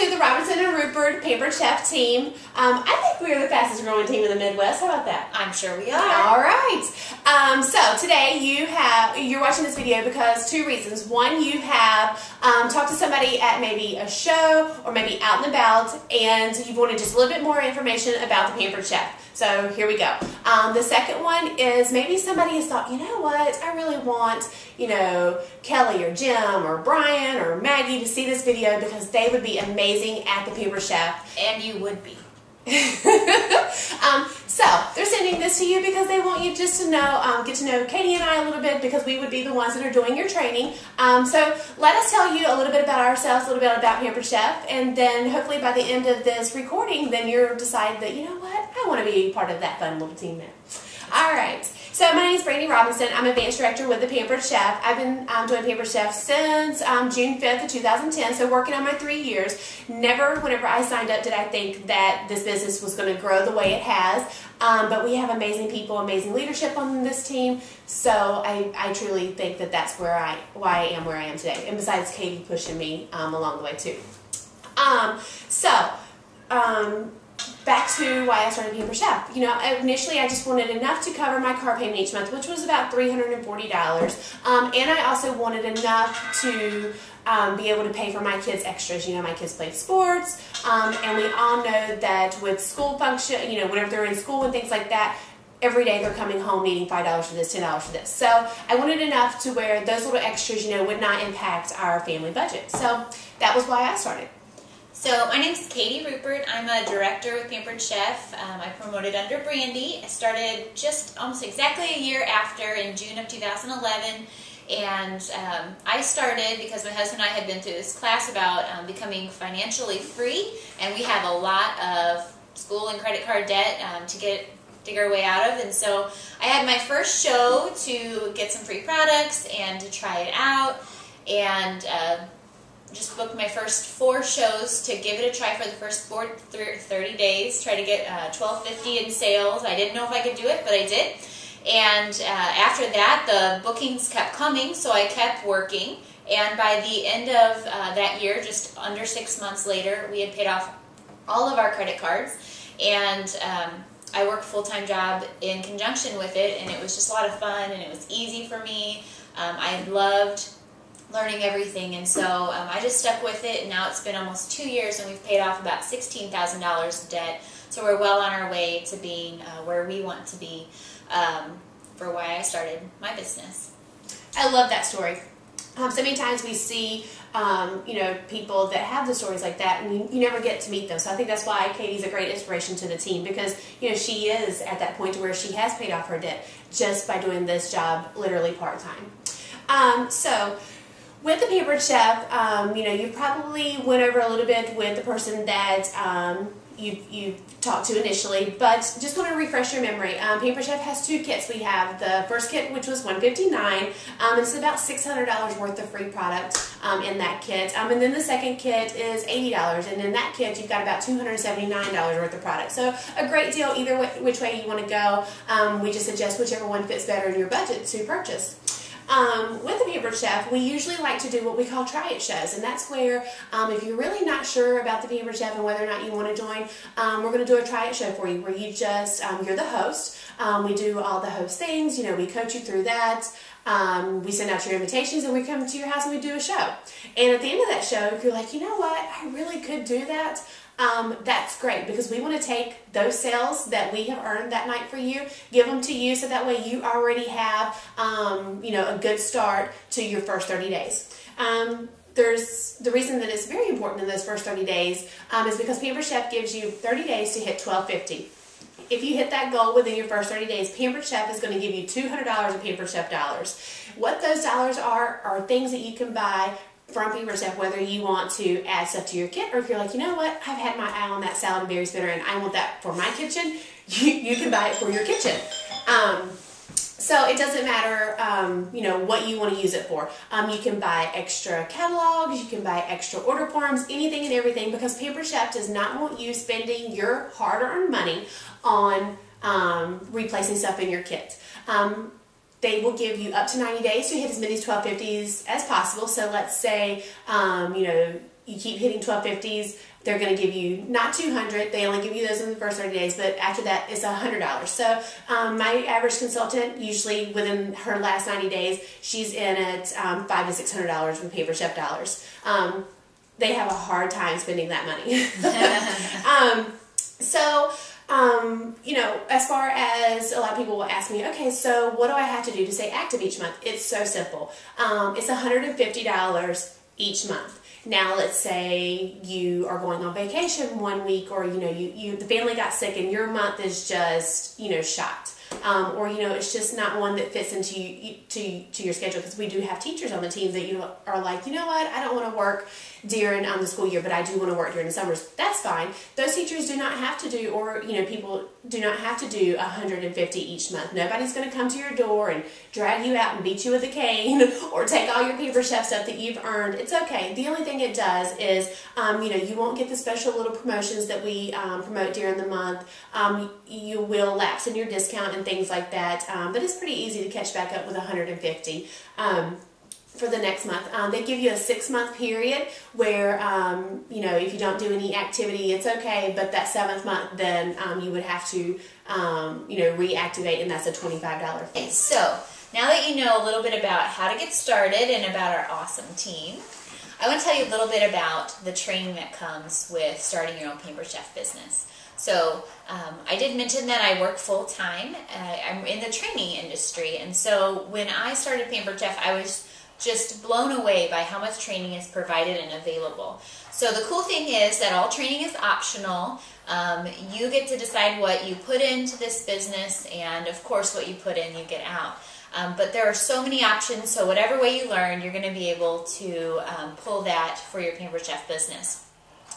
to the Robinson and Rupert Pampered Chef team. I think we are the fastest growing team in the Midwest. How about that? I'm sure we are. All right. So today you're watching this video because two reasons. One, you have talked to somebody at maybe a show or maybe out and about, and you wanted just a little bit more information about the Pampered Chef. So here we go. The second one is maybe somebody has thought, you know what, I really want, Kelly or Jim or Brian or Maggie to see this video because they would be amazing at the Pampered Chef. And you would be. So they're sending this to you because they want you just to know, get to know Katie and I a little bit because we would be the ones that are doing your training. So let us tell you a little bit about ourselves, a little bit about Pampered Chef, and then hopefully by the end of this recording, then you'll decide that, you know what, I want to be part of that fun little team now. All right. So my name is Brandy Robinson. I'm Advanced Director with the Pampered Chef. I've been doing Pampered Chef since June 5th of 2010, so working on my 3 years. Never, whenever I signed up, did I think that this business was going to grow the way it has. But we have amazing people, amazing leadership on this team, so I truly think that that's why I am where I am today. And besides Katie pushing me along the way too. Back to why I started Pampered Chef. Initially I just wanted enough to cover my car payment each month, which was about $340. And I also wanted enough to be able to pay for my kids' extras. My kids play sports, and we all know that with school function, whenever they're in school and things like that, every day they're coming home needing $5 for this, $10 for this. So I wanted enough to where those little extras, would not impact our family budget. So that was why I started. So my name is Katie Rupert. I'm a director with Pampered Chef. I promoted under Brandy. I started just almost exactly a year after in June of 2011. And I started because my husband and I had been through this class about becoming financially free. And we have a lot of school and credit card debt to dig our way out of. And so I had my first show to get some free products and to try it out. And just booked my first 4 shows to give it a try for the first 30 days, try to get $12.50 in sales. I didn't know if I could do it, but I did. And after that, the bookings kept coming, so I kept working. And by the end of that year, just under 6 months later, we had paid off all of our credit cards. And I worked a full-time job in conjunction with it, and it was just a lot of fun, and it was easy for me. I loved learning everything, and so I just stuck with it, and now it's been almost 2 years, and we've paid off about $16,000 of debt, so we're well on our way to being where we want to be for why I started my business. I love that story. So many times we see, people that have the stories like that, and you never get to meet them. So I think that's why Katie's a great inspiration to the team, because, she is at that point where she has paid off her debt just by doing this job literally part-time. So with the Pampered Chef, you probably went over a little bit with the person that you talked to initially, but just want to refresh your memory. Pampered Chef has 2 kits. We have the first kit, which was $159. It's about $600 worth of free product in that kit. And then the second kit is $80, and in that kit you've got about $279 worth of product. So a great deal either which way you want to go. We just suggest whichever one fits better in your budget to purchase. With the Pampered Chef, we usually like to do what we call try-it shows, and that's where if you're really not sure about the Pampered Chef and whether or not you want to join, we're going to do a try-it show for you where you just, you're the host. We do all the host things, we coach you through that. We send out your invitations and we come to your house and we do a show. And at the end of that show, if you're like, you know what, I really could do that, that's great, because we want to take those sales that we have earned that night for you, give them to you, so that way you already have, a good start to your first 30 days. There's the reason that it's very important in those first 30 days is because Pampered Chef gives you 30 days to hit $12.50. If you hit that goal within your first 30 days, Pampered Chef is going to give you $200 of Pampered Chef dollars. What those dollars are things that you can buy from Pampered Chef, whether you want to add stuff to your kit, or if you're like, you know what, I've had my eye on that salad and berry spinner and I want that for my kitchen, you can buy it for your kitchen. So it doesn't matter, what you want to use it for. You can buy extra catalogs, you can buy extra order forms, anything and everything, because Pampered Chef does not want you spending your hard-earned money on replacing stuff in your kit. They will give you up to 90 days to hit as many 1250s as possible. So let's say, you keep hitting 1250s they're going to give you not $200. They only give you those in the first 30 days, but after that, it's $100. So my average consultant, usually within her last 90 days, she's in at $500 to $600 with Pampered Chef dollars. They have a hard time spending that money. You know, as far as a lot of people will ask me, okay, so what do I have to do to stay active each month? It's so simple. It's $150 each month. Now, let's say you are going on vacation one week, or, you know, the family got sick and your month is just, you know, shot. Or, you know, it's just not one that fits into to your schedule, because we do have teachers on the team that, you know, are like, you know what, I don't want to work during the school year, but I do want to work during the summers. That's fine. Those teachers do not have to do, or, you know, people do not have to do $150 each month. Nobody's going to come to your door and drag you out and beat you with a cane or take all your Pampered Chef stuff that you've earned. It's okay. The only thing it does is, you know, you won't get the special little promotions that we promote during the month. You will lapse in your discount and things like that, but it's pretty easy to catch back up with $150 for the next month. They give you a 6-month period where, you know, if you don't do any activity, it's okay, but that 7th month, then you would have to, you know, reactivate, and that's a $25 fee. So, now that you know a little bit about how to get started and about our awesome team, I want to tell you a little bit about the training that comes with starting your own Pampered Chef business. So I did mention that I work full-time. I'm in the training industry, and so when I started Pampered Chef, I was just blown away by how much training is provided and available. So the cool thing is that all training is optional. You get to decide what you put into this business, and of course what you put in, you get out. But there are so many options, so whatever way you learn, you're going to be able to pull that for your Pampered Chef business.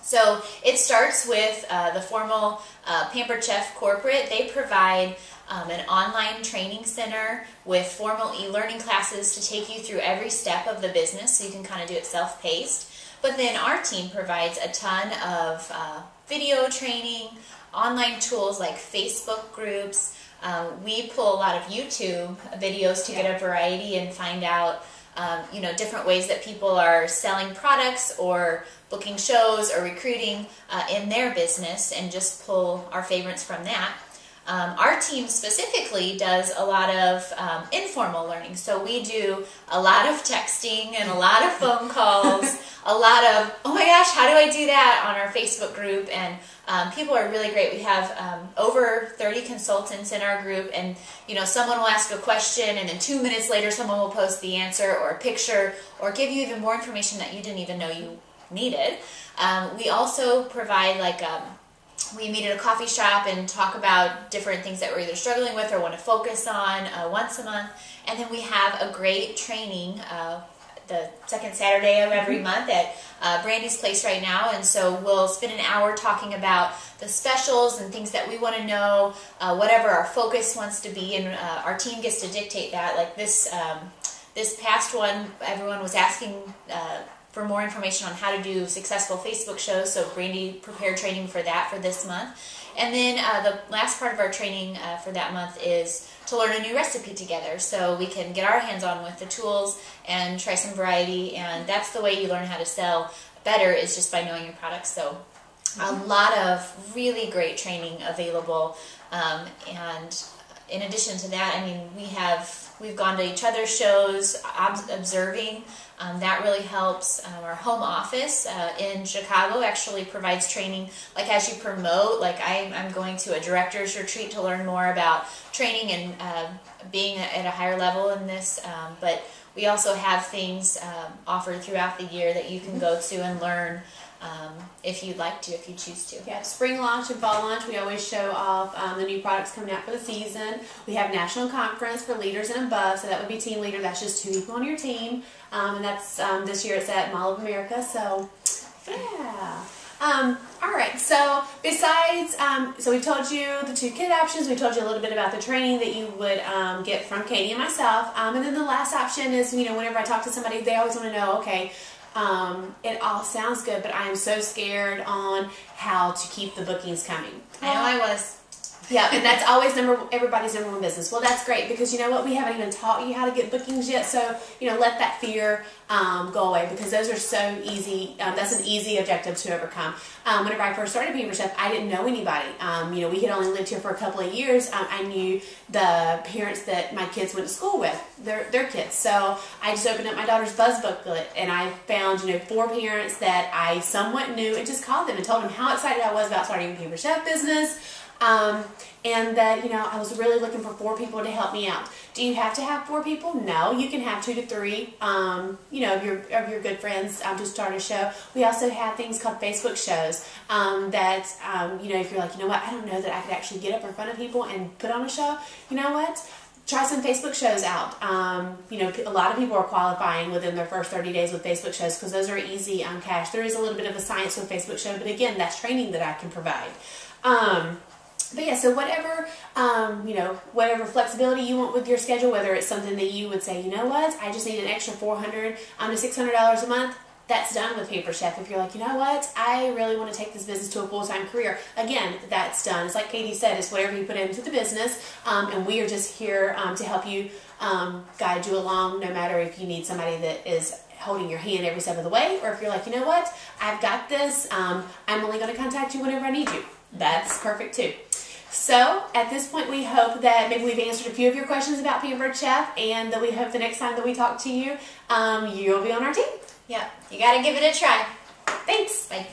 So it starts with the formal Pampered Chef corporate. They provide an online training center with formal e-learning classes to take you through every step of the business, so you can kind of do it self-paced. But then our team provides a ton of video training, online tools like Facebook groups. We pull a lot of YouTube videos to get a variety and find out you know, different ways that people are selling products or booking shows or recruiting in their business, and just pull our favorites from that. Our team specifically does a lot of informal learning, so we do a lot of texting and a lot of phone calls, a lot of, oh my gosh, how do I do that, on our Facebook group, and people are really great. We have over 30 consultants in our group, and you know, someone will ask a question and then 2 minutes later someone will post the answer or a picture or give you even more information that you didn't even know you needed. We also provide, like, we meet at a coffee shop and talk about different things that we're either struggling with or want to focus on once a month. And then we have a great training the second Saturday of every month at Brandy's place right now. And so we'll spend an hour talking about the specials and things that we want to know, whatever our focus wants to be, and our team gets to dictate that. Like this past one, everyone was asking for more information on how to do successful Facebook shows, so Brandy prepared training for that for this month. And then the last part of our training for that month is to learn a new recipe together, so we can get our hands on with the tools and try some variety. And that's the way you learn how to sell better, is just by knowing your products. So a lot of really great training available. And in addition to that, I mean, we've gone to each other's shows, observing. That really helps. Our home office in Chicago actually provides training, like as you promote. Like I'm going to a director's retreat to learn more about training and being at a higher level in this. But we also have things offered throughout the year that you can go to and learn if you'd like to, if you choose to. Yeah, spring launch and fall launch, we always show off the new products coming out for the season. We have national conference for leaders and above, so that would be team leader. That's just 2 people on your team, and that's this year it's at Mall of America. So yeah. All right, so besides, so we told you the 2 kit options, we told you a little bit about the training that you would get from Katie and myself, and then the last option is, you know, whenever I talk to somebody, they always want to know, okay, it all sounds good, but I am so scared on how to keep the bookings coming. I know I was. Yeah, and that's always everybody's number one business. Well, that's great because you know what? We haven't even taught you how to get bookings yet. So, let that fear go away because those are so easy. That's an easy objective to overcome. Whenever I first started Pampered Chef, I didn't know anybody. We had only lived here for a couple of years. I knew the parents that my kids went to school with, their kids. So I just opened up my daughter's buzz booklet and I found, 4 parents that I somewhat knew and just called them and told them how excited I was about starting a Pampered Chef business. And that, I was really looking for 4 people to help me out. Do you have to have 4 people? No, you can have 2 to 3, of your good friends to start a show. We also have things called Facebook shows that, if you're like, I don't know that I could actually get up in front of people and put on a show. You know what? Try some Facebook shows out. A lot of people are qualifying within their first 30 days with Facebook shows because those are easy on cash. There is a little bit of a science with Facebook show, but again, that's training that I can provide. But yeah, so whatever, whatever flexibility you want with your schedule, whether it's something that you would say, I just need an extra $400 to $600 a month, that's done with Pampered Chef. If you're like, I really want to take this business to a full-time career, again, that's done. It's like Katie said, it's whatever you put into the business, and we are just here to help you, guide you along, no matter if you need somebody that is holding your hand every step of the way, or if you're like, I've got this, I'm only going to contact you whenever I need you. That's perfect too. So at this point, we hope that maybe we've answered a few of your questions about Pampered Chef, and that we hope the next time that we talk to you, you'll be on our team. Yeah, you got to give it a try. Thanks. Bye.